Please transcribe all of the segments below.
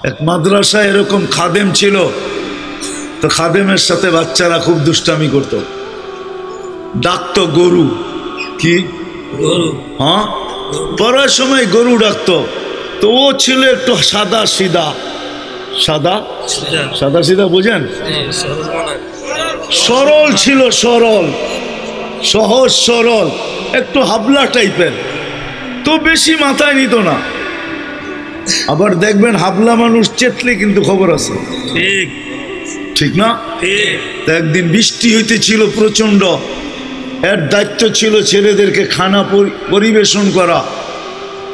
এক মাদ্রাসায় এরকম খাদেম ছিল, তো খাদেমের সাথে বাচ্চারা খুব দুষ্টামি করত, ডাকতো গরু। কি হ্যাঁ, পড়ার সময় গরু ডাকতো। তো ও ছিল একটু সাদা সিধা, সাদা সাদা সিধা বুঝেন, সরল ছিল, সরল সহজ সরল, একটু হাবলা টাইপের, তো বেশি মাথায় নিত না। আবার দেখবেন হাবলা মানুষ চেতলে কিন্তু খবর আছে, ঠিক ঠিক না? তো একদিন বৃষ্টি হইতেছিল প্রচন্ড, এর দায়িত্ব ছিল ছেলেদেরকে খানা পরিবেশন করা।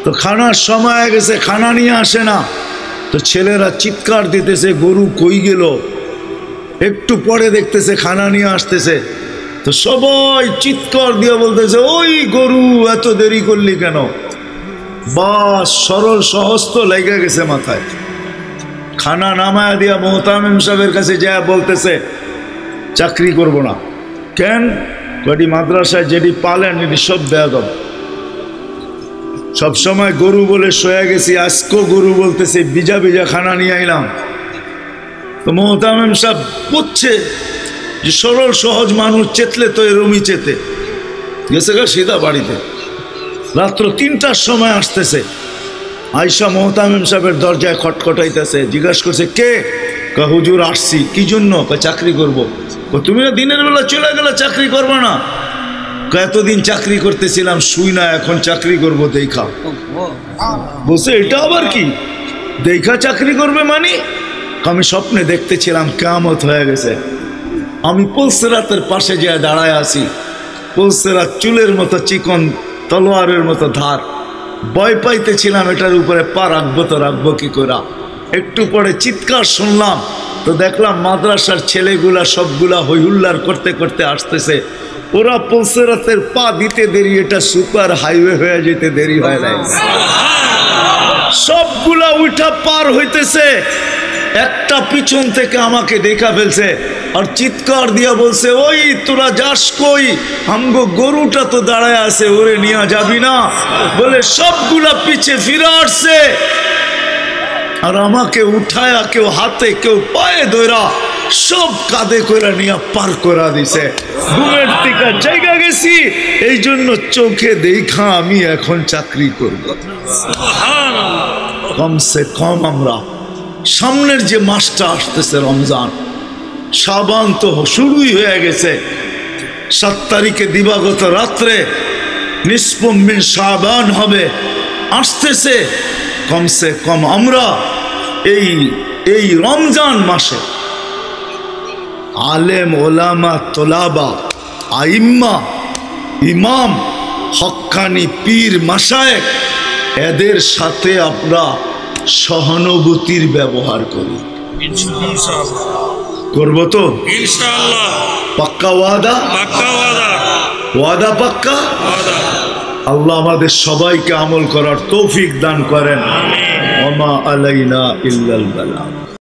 তো খানার সময় হয়ে গেছে, খানা নিয়ে আসে না, তো ছেলেরা চিৎকার দিতেছে গরু কই গেল। একটু পরে দেখতেছে খানা নিয়ে আসতেছে, তো সবাই চিৎকার দিয়ে বলতেছে ওই গরু এত দেরি করলি কেন? বাস সরল সহজ তো লেগে গেছে মাথায়। খানা নামায়া দিয়া মোহতামিম সাহেবের কাছে যা বলতেছে চাকরি করব না। কেন? কটি মাদ্রাসায় যেটি পালেন এটি সব বেয়াদব, সবসময় গরু বলে শোয়া গেছি, আজকেও গরু বলতেছে, বিজা বিজা খানা নিয়ে আইলাম। তো মোহতামিম সাহেব বুঝছে যে সরল সহজ মানুষ চেতলে তো এরমই চেতে গেছে গা সিধা বাড়িতে। রাত্র ৩টার সময় আসতেছে, আয়সা মোহতামিম সাহেবের দরজায় খটখটাইতেছে, জিজ্ঞাসা করছে কে? হুজুর আসছি। কি জন্য? চাকরি করব। তুমি না দিনের বেলা চলে গেলে চাকরি করবে না? এতদিন চাকরি করতেছিলাম শুই না, এখন চাকরি করব দেখা। বলছে এটা আবার কি দেখা চাকরি করবে মানে? আমি স্বপ্নে দেখতেছিলাম কিয়ামত হয়ে গেছে, আমি পুলসিরাতের পাশে যেয়ে দাঁড়ায় আছি, পুলসিরাত চুলের মতো চিকন, তলোয়ারের মতো ধার, ভয় পাইতেছিলাম এটার উপরে পা রাখবো তো রাখবো কি করে। একটু পরে চিৎকার শুনলাম, তো দেখলাম মাদ্রাসার ছেলেগুলা সবগুলা হইহুল্লার করতে করতে আসতেছে। ওরা পুলসিরাতের পা দিতে দেরি, এটা সুপার হাইওয়ে হয়ে যেতে দেরি হয় নাই, সবগুলা উঠা পার হইতেছে। একটা পিছন থেকে আমাকে দেখা ফেলছে আর চিৎকার দিয়া বলছে ওই তোরা যাস কই? আমগো গরুটা তো দাঁড়ায় আছে, ওরে নিয়ে যাবি না? বলে সবগুলা পিছে ফিরে আসছে আর আমাকে উঠায়া কেউ হাতে কেউ পায়ে ধরা সব কাঁধে করে নিয়ে পার করা দিছে। ঘুমের থেকে জায়গা গেছি, এই জন্য চোখে দেখা আমি এখন চাকরি করব। কমসে কম আমরা সামনের যে মাসটা আসতেছে রমজান, শাবান তো শুরুই হয়ে গেছে। 7 তারিখে দিবাগত রাত্রে নিসফুম মিন শাবান হবে, আসতেছে। কমসে কম আমরা এই রমজান মাসে আলেম ওলামা তোলাবা আইম্মা ইমাম হক্কানি পীর মাশায়েখ এদের সাথে আমরা সহানুভূতির ব্যবহার করি। করব তো ইনশাআল্লাহ? পাক্কা ওয়াদা? পাক্কা ওয়াদা। ওয়াদা পাক্কা? ওয়াদা। আল্লাহ আমাদের সবাইকে আমল করার তৌফিক দান করেন। আমিন। ওয়া মা আলাইনা ইল্লাল বালাগ।